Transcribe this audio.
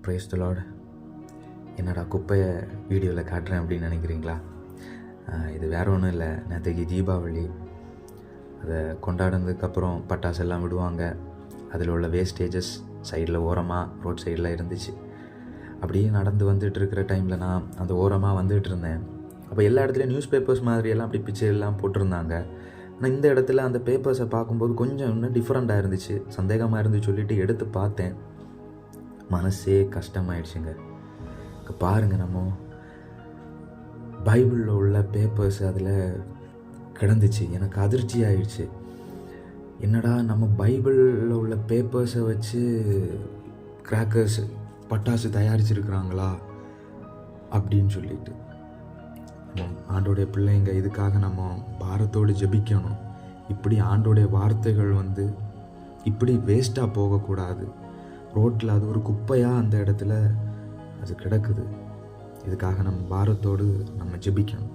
Praise the Lord. என்னடா குப்பையை வீடியோவில் காட்டுறேன் அப்படின்னு நினைக்கிறீங்களா? இது வேறு ஒன்றும் இல்லை. நேற்றுக்கு தீபாவளி, அதை கொண்டாடினதுக்கப்புறம் பட்டாசு எல்லாம் விடுவாங்க. அதில் உள்ள வேஸ்டேஜஸ் சைடில் ஓரமாக ரோட் சைடில் இருந்துச்சு. அப்படியே நடந்து வந்துட்டு இருக்கிற டைமில் நான் அந்த ஓரமாக வந்துட்டு இருந்தேன். அப்போ எல்லா இடத்துலையும் நியூஸ் பேப்பர்ஸ் மாதிரியெல்லாம் அப்படி பிக்சர் எல்லாம் போட்டிருந்தாங்க. ஆனால் இந்த இடத்துல அந்த பேப்பர்ஸை பார்க்கும்போது கொஞ்சம் இன்னும் டிஃப்ரெண்ட்டாக இருந்துச்சு, சந்தேகமாக இருந்து சொல்லிவிட்டு எடுத்து பார்த்தேன். மனசே கஷ்டமாயிடுச்சுங்க. பாருங்கள், நம்ம பைபிளில் உள்ள பேப்பர்ஸ் அதில் கிடந்துச்சு. எனக்கு அதிர்ச்சி ஆயிடுச்சு. என்னடா நம்ம பைபிளில் உள்ள பேப்பர்ஸை வச்சு கிராக்கர்ஸ் பட்டாசு தயாரிச்சிருக்கிறாங்களா அப்படின்னு சொல்லிட்டு. ஆண்டோடைய பிள்ளைங்க, இதுக்காக நம்ம பாரத்தோடு ஜெபிக்கணும். இப்படி ஆண்டோடைய வார்த்தைகள் இப்படி வேஸ்ட்டாக போகக்கூடாது. ரோட்டில் அது ஒரு குப்பையாக அந்த இடத்துல அது கிடக்குது. இதுக்காக நம்ம பாரத்தோடு நம்ம ஜெபிக்கணும்.